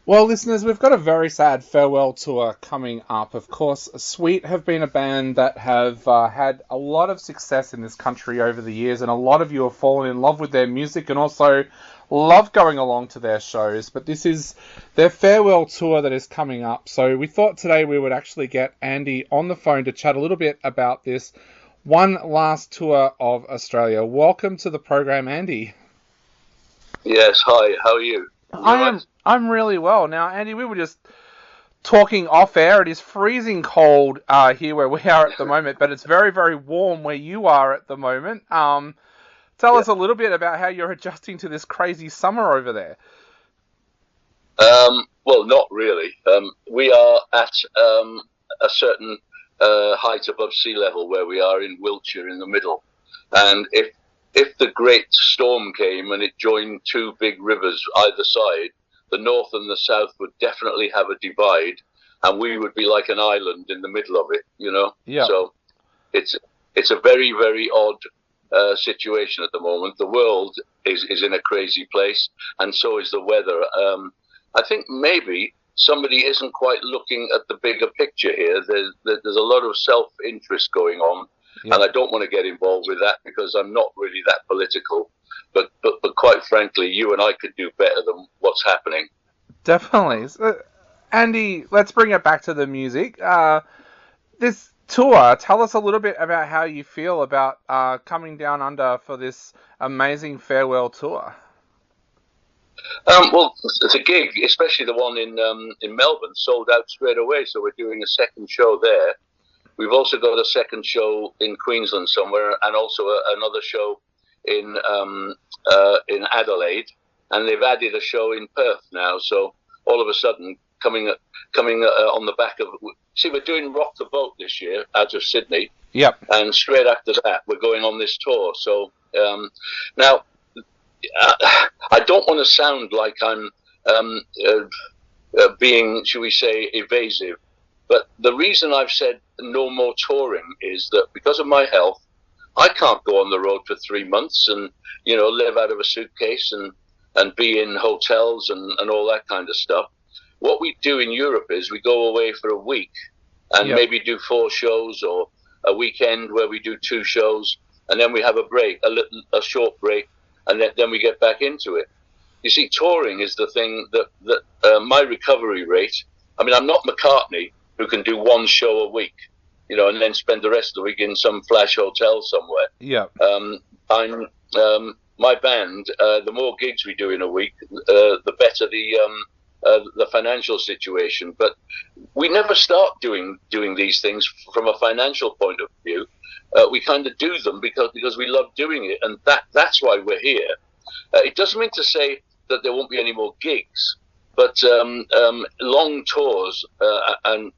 Well, listeners, we've got a very sad farewell tour coming up. Of course, Sweet have been a band that have had a lot of success in this country over the years, and a lot of you have fallen in love with their music and also love going along to their shows. But this is their farewell tour that is coming up. So we thought today we would actually get Andy on the phone to chat a little bit about this one last tour of Australia. Welcome to the program, Andy. Yes, hi, how are you? You I alright? am I'm really well. Now, Andy, we were just talking off air. It is freezing cold here where we are at the moment, but it's very, very warm where you are at the moment. Tell Yeah. us a little bit about how you're adjusting to this crazy summer over there. Well, not really. We are at a certain height above sea level where we are in Wiltshire in the middle. And if the great storm came and it joined two big rivers either side, the north and the south would definitely have a divide, and we would be like an island in the middle of it, you know? Yeah, So it's it's a very, very odd situation at the moment. The world is in a crazy place, and so is the weather. I think maybe somebody isn't quite looking at the bigger picture here. There's a lot of self-interest going on, yeah, and I don't want to get involved with that because I'm not really that political. But quite frankly, you and I could do better than what's happening. definitely. So, Andy, let's bring it back to the music. This tour, tell us a little bit about how you feel about coming down under for this amazing farewell tour. Well, the gig, especially the one in Melbourne, sold out straight away. So we're doing a second show there. We've also got a second show in Queensland somewhere, and also another show in Adelaide, and they've added a show in Perth now. So all of a sudden, coming on the back of, see, we're doing Rock the Boat this year out of Sydney, Yep. and straight after that, we're going on this tour. So now I don't want to sound like I'm being, shall we say, evasive. But the reason I've said no more touring is that because of my health, I can't go on the road for 3 months and, live out of a suitcase and be in hotels and all that kind of stuff. What we do in Europe is we go away for a week and Yep. maybe do 4 shows, or a weekend where we do 2 shows, and then we have a break, a short break, and then we get back into it. You see, touring is the thing that my recovery rate. I mean, I'm not McCartney, who can do 1 show a week, and then spend the rest of the week in some flash hotel somewhere. Yep. I'm My band. The more gigs we do in a week, the better the financial situation. But we never start doing these things from a financial point of view. We kind of do them because we love doing it, and that's why we're here. It doesn't mean to say that there won't be any more gigs, but long tours and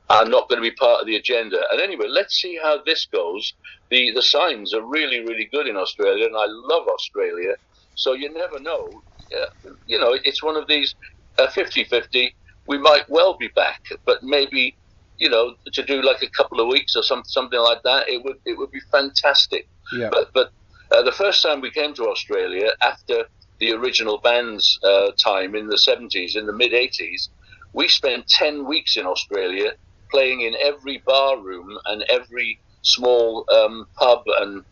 are not going to be part of the agenda. And anyway, let's see how this goes. The signs are really, really good in Australia, and I love Australia. So you never know. It's one of these 50-50. We might well be back, but maybe, to do like a couple of weeks or something like that, it would be fantastic. Yep. But the first time we came to Australia after the original band's time in the 70s, in the mid 80s, we spent 10 weeks in Australia playing in every bar room and every small pub and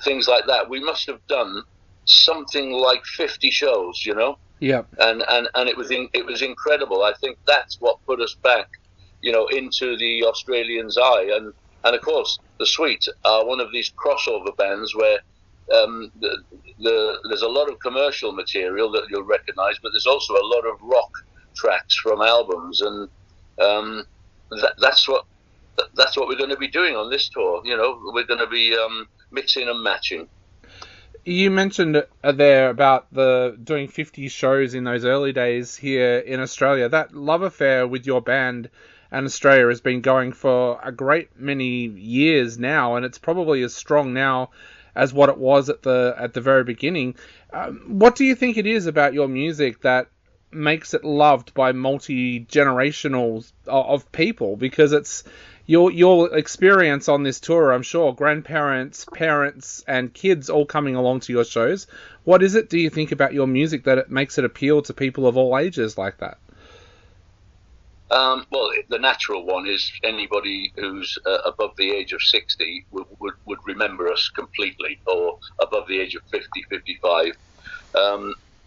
things like that. We must have done something like 50 shows, Yep. and it was incredible. I think that's what put us back, into the Australians' eye. And of course, the Sweet are one of these crossover bands where there's a lot of commercial material that you'll recognise, but there's also a lot of rock tracks from albums, and that's what we're going to be doing on this tour. We're going to be mixing and matching. You mentioned there about the doing 50 shows in those early days here in Australia. That love affair with your band and Australia has been going for a great many years now, and it's probably as strong now as what it was at the very beginning. What do you think it is about your music that makes it loved by multi-generationals of people? Because it's your experience on this tour, I'm sure, grandparents, parents, and kids all coming along to your shows. What is it, do you think, about your music that it makes it appeal to people of all ages like that? Well, the natural one is anybody who's above the age of 60 would remember us completely, or above the age of 50, 55.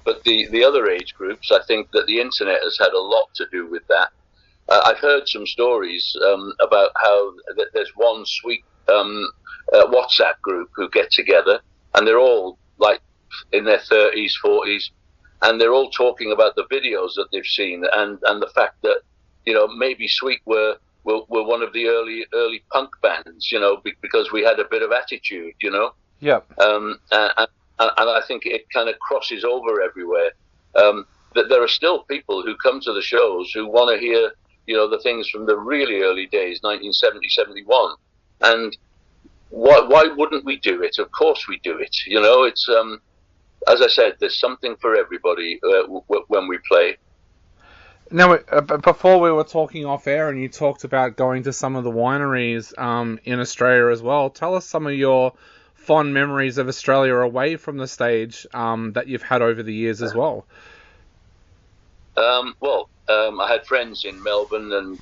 But the other age groups, I think that the internet has had a lot to do with that. I've heard some stories about how there's one sweet WhatsApp group who get together, and they're all like in their 30s, 40s, and they're all talking about the videos that they've seen, and the fact that, you know, maybe Sweet were one of the early punk bands, you know, because we had a bit of attitude, you know. Yep. And I think it kind of crosses over everywhere. That there are still people who come to the shows who want to hear, you know, the things from the really early days, 1970, 71. And why wouldn't we do it? Of course we do it. You know, it's, as I said, there's something for everybody when we play. Now, before we were talking off air, and you talked about going to some of the wineries in Australia as well. Tell us some of your fond memories of Australia away from the stage that you've had over the years as well. I had friends in Melbourne, and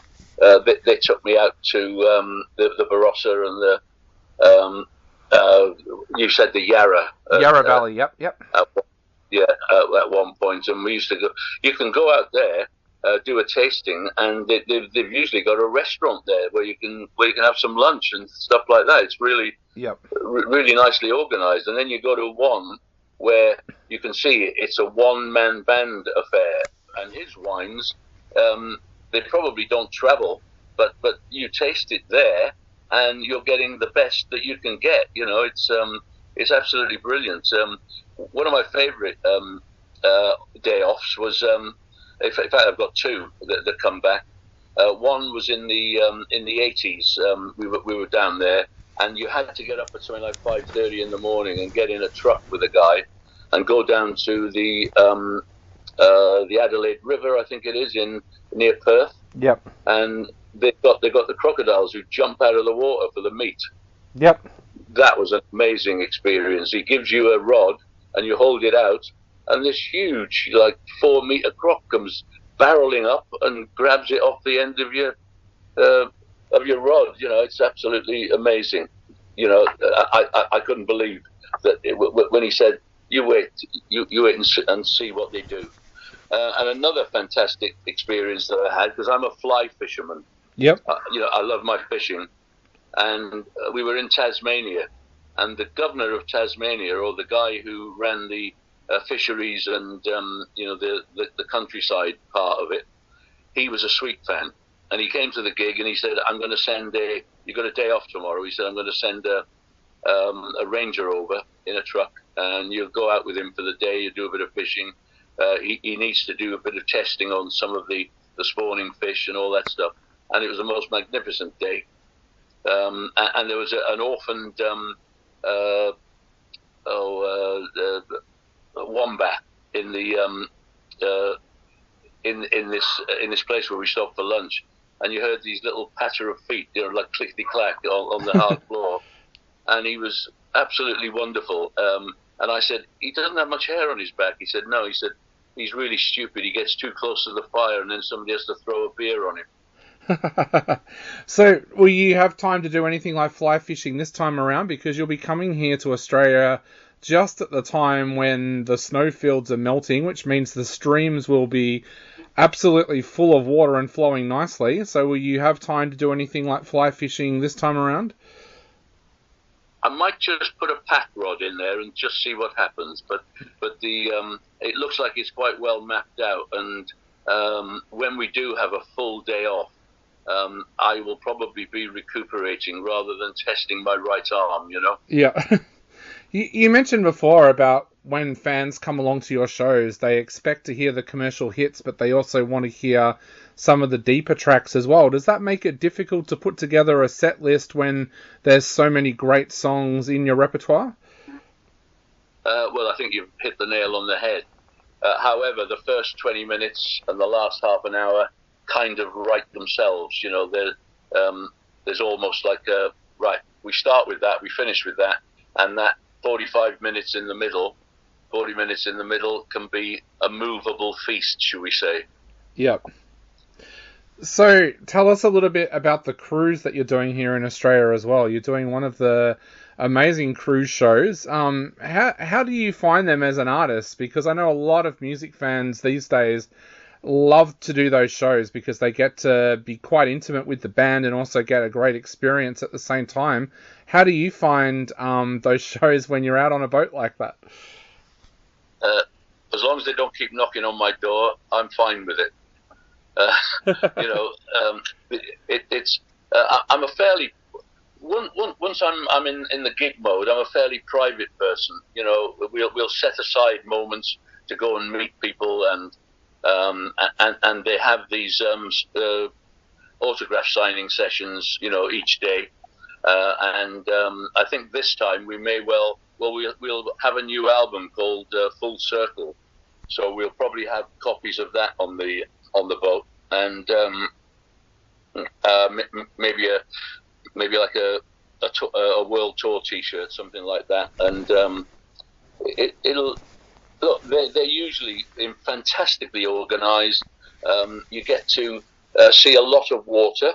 they took me out to the Barossa and you said the Yarra. Yarra Valley, yep. At one point, and we used to go. You can go out there, do a tasting, and they've usually got a restaurant there where you can have some lunch and stuff like that. It's really really nicely organised. And then you go to one where you can see it's a one-man band affair, and his wines, they probably don't travel, but you taste it there, and you're getting the best that you can get. You know, it's absolutely brilliant. One of my favourite day offs was, in fact, I've got two that come back. One was in the 80s. We were down there, and you had to get up at something like 5:30 in the morning and get in a truck with a guy and go down to the Adelaide River, I think it is, near Perth. Yep. And they've got the crocodiles who jump out of the water for the meat. Yep. That was an amazing experience. He gives you a rod and you hold it out, and this huge, like 4-meter croc comes barreling up and grabs it off the end of your rod. You know, it's absolutely amazing. You know, I couldn't believe that when he said, "You wait and see what they do." And another fantastic experience that I had, because I'm a fly fisherman. Yep. You know, I love my fishing, and we were in Tasmania, and the governor of Tasmania, or the guy who ran the fisheries and you know, the countryside part of it, he was a Sweet fan, and he came to the gig and he said, "I'm going to send you got a day off tomorrow." He said, "I'm going to send a ranger over in a truck, and you'll go out with him for the day. You do a bit of fishing. He needs to do a bit of testing on some of the spawning fish and all that stuff." And it was the most magnificent day. And there was an orphaned wombat in the in this place where we stopped for lunch, and you heard these little patter of feet, you know, like clickety clack on the hard floor, and he was absolutely wonderful. And I said, "He doesn't have much hair on his back." He said, "No." He said, "He's really stupid. He gets too close to the fire, and then somebody has to throw a beer on him." So, will you have time to do anything like fly fishing this time around? Because you'll be coming here to Australia just at the time when the snowfields are melting, which means the streams will be absolutely full of water and flowing nicely. So, will you have time to do anything like fly fishing this time around? I might just put a pack rod in there and just see what happens. But the it looks like it's quite well mapped out, and when we do have a full day off, I will probably be recuperating rather than testing my right arm, you know? Yeah. You mentioned before about when fans come along to your shows, they expect to hear the commercial hits, but they also want to hear some of the deeper tracks as well. Does that make it difficult to put together a set list when there's so many great songs in your repertoire? Well, I think you've hit the nail on the head. However, the first 20 minutes and the last half an hour kind of write themselves. You know, there's almost like right, we start with that, we finish with that, and that 40 minutes in the middle can be a movable feast, shall we say. Yep. So tell us a little bit about the cruise that you're doing here in Australia as well. You're doing one of the amazing cruise shows. How do you find them as an artist? Because I know a lot of music fans these days love to do those shows because they get to be quite intimate with the band and also get a great experience at the same time. How do you find those shows when you're out on a boat like that? Uh, as long as they don't keep knocking on my door, I'm fine with it. Uh, you know, it's I'm a fairly once I'm in the gig mode, I'm a fairly private person. You know, we'll set aside moments to go and meet people, and they have these autograph signing sessions, you know, each day. And I think this time we may we'll have a new album called Full Circle, so we'll probably have copies of that on the boat, and maybe like a world tour T-shirt, something like that, and it'll look. They're usually fantastically organised. You get to see a lot of water.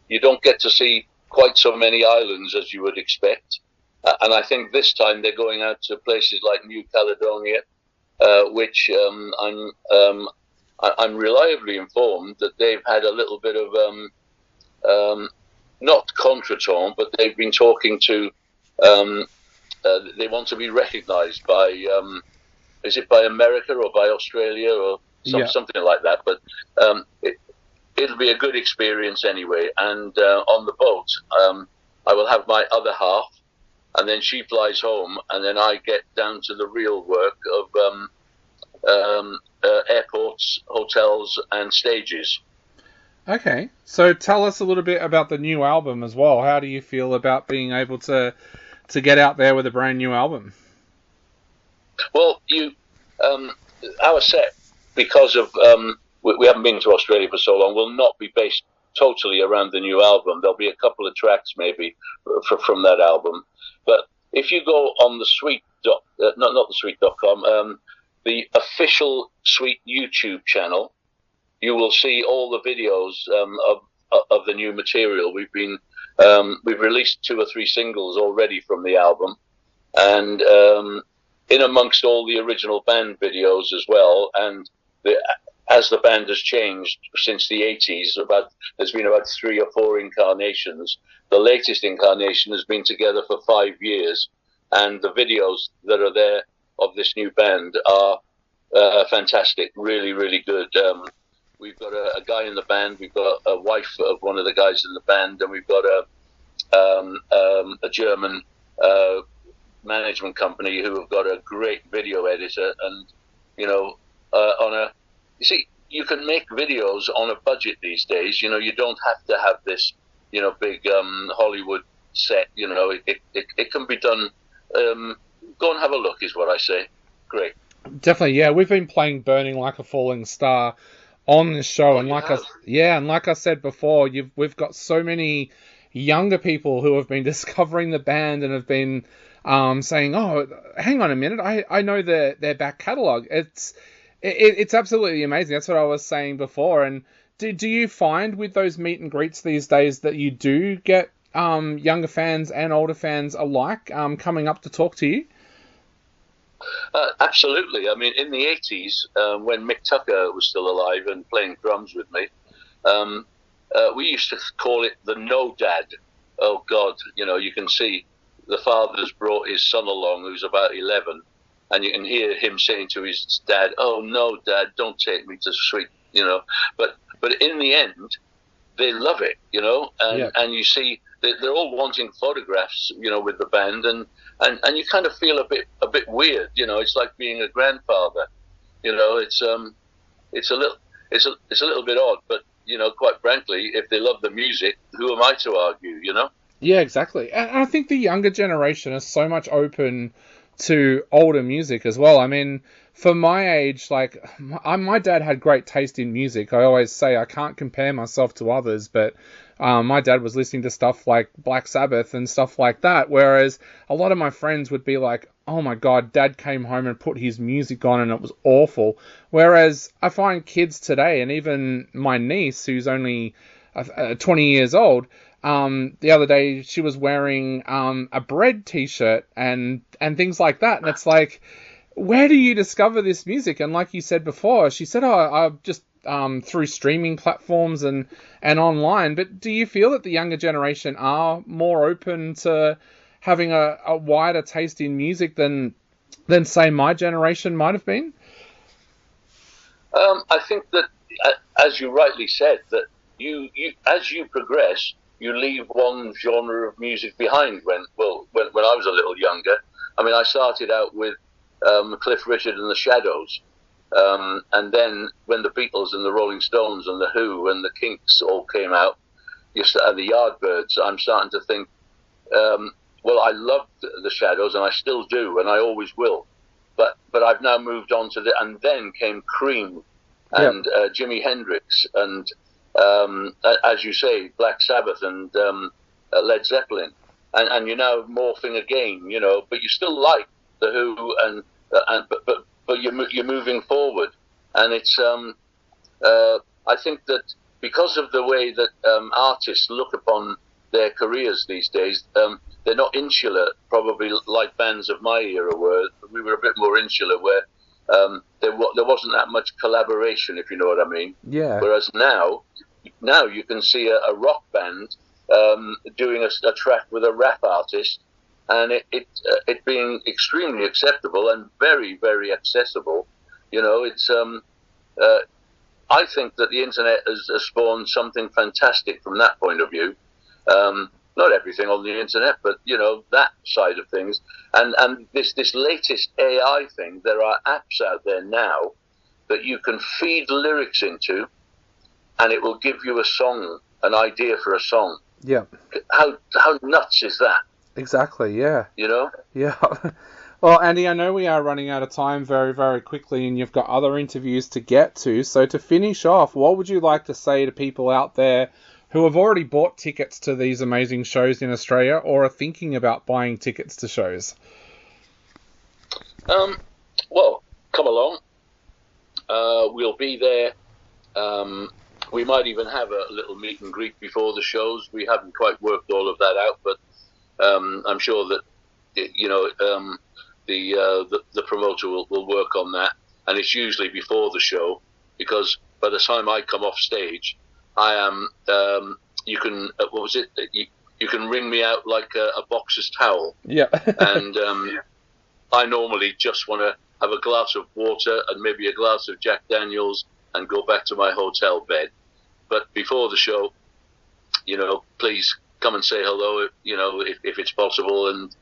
You don't get to see quite so many islands as you would expect, and I think this time they're going out to places like New Caledonia, which I'm reliably informed that they've had a little bit of not contretemps, but they've been talking to. They want to be recognised by is it by America or by Australia or something like that? But it'll be a good experience anyway. And on the boat, I will have my other half, and then she flies home, and then I get down to the real work of airports, hotels, and stages. Okay, so tell us a little bit about the new album as well. How do you feel about being able to get out there with a brand new album? Well, our set, because of we haven't been to Australia for so long, will not be based totally around the new album. There'll be a couple of tracks maybe from that album. But if you go on the Sweet not the Sweet.com, the official Sweet YouTube channel, you will see all the videos of the new material. We've released 2 or 3 singles already from the album, and in amongst all the original band videos as well. And as the band has changed since the 80s, there's been about 3 or 4 incarnations. The latest incarnation has been together for 5 years, and the videos that are there of this new band are fantastic, really, really good. We've got a guy in the band, we've got a wife of one of the guys in the band, and we've got a German management company who have got a great video editor. And you know, you see, you can make videos on a budget these days. You know, you don't have to have this, you know, big Hollywood set. You know, it can be done. Go and have a look, is what I say. Great. Definitely, yeah. We've been playing "Burning Like a Falling Star" on this show, and like I said before, we've got so many younger people who have been discovering the band and have been saying, "Oh, hang on a minute, I know their back catalogue." It's absolutely amazing. That's what I was saying before. And do you find with those meet and greets these days that you do get younger fans and older fans alike coming up to talk to you? Absolutely. I mean, in the 80s, when Mick Tucker was still alive and playing drums with me, we used to call it the No Dad. Oh, God, you know, you can see the father's brought his son along who's about 11, and you can hear him saying to his dad, "Oh, no, Dad, don't take me to Sweet," you know. But in the end, they love it, you know, and you see they're all wanting photographs, you know, with the band, and you kind of feel a bit weird, you know. It's like being a grandfather, you know. It's a little bit odd, but you know, quite frankly, if they love the music, who am I to argue, you know? Yeah, exactly. And I think the younger generation is so much open to older music as well. I mean, for my age, like, my dad had great taste in music. I always say I can't compare myself to others, but my dad was listening to stuff like Black Sabbath and stuff like that, whereas a lot of my friends would be like, oh my God, Dad came home and put his music on and it was awful. Whereas I find kids today, and even my niece, who's only 20 years old, the other day she was wearing a Bread t-shirt and things like that. And it's like, where do you discover this music? And like you said before, she said, I just through streaming platforms and online. But do you feel that the younger generation are more open to having a wider taste in music than say my generation might have been? I think that, as you rightly said, that you as you progress, you leave one genre of music behind. When I was a little younger, I mean, I started out with Cliff Richard and the Shadows, and then when the Beatles and the Rolling Stones and the Who and the Kinks all came out, and the Yardbirds, I'm starting to think, well, I loved the Shadows, and I still do, and I always will. But I've now moved on to and then came Cream and Jimi Hendrix and, as you say, Black Sabbath and Led Zeppelin, and you're now morphing again, but you still like the Who but you're moving forward, and it's I think that because of the way that artists look upon their careers these days, they're not insular, probably like bands of my era were. We were a bit more insular, where there wasn't that much collaboration, if you know what I mean. Yeah. Whereas now you can see a rock band doing a track with a rap artist, and it being extremely acceptable and very, very accessible. It's I think that the internet has spawned something fantastic from that point of view. Not everything on the internet, but that side of things, and this latest AI thing. There are apps out there now that you can feed lyrics into, and it will give you a song, an idea for a song. Yeah. How nuts is that? Exactly. Yeah. Yeah. Well, Andy, I know we are running out of time very, very quickly, and you've got other interviews to get to. So to finish off, what would you like to say to people out there who have already bought tickets to these amazing shows in Australia or are thinking about buying tickets to shows? Well, come along. We'll be there. We might even have a little meet and greet before the shows. We haven't quite worked all of that out, but I'm sure that the promoter will work on that, and it's usually before the show, because by the time I come off stage, I am. You can what was it? You can wring me out like a boxer's towel. Yeah. And I normally just want to have a glass of water and maybe a glass of Jack Daniels and go back to my hotel bed. But before the show, please come and say hello. If it's possible. And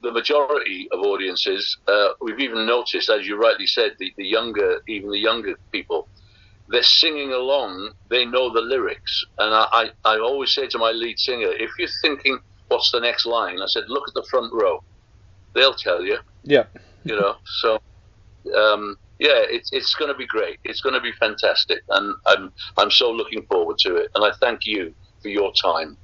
the majority of audiences, we've even noticed, as you rightly said, the younger people, they're singing along. They know the lyrics, and I always say to my lead singer, if you're thinking what's the next line, I said, look at the front row. They'll tell you. Yeah. So it's going to be great. It's going to be fantastic, and I'm so looking forward to it. And I thank you for your time.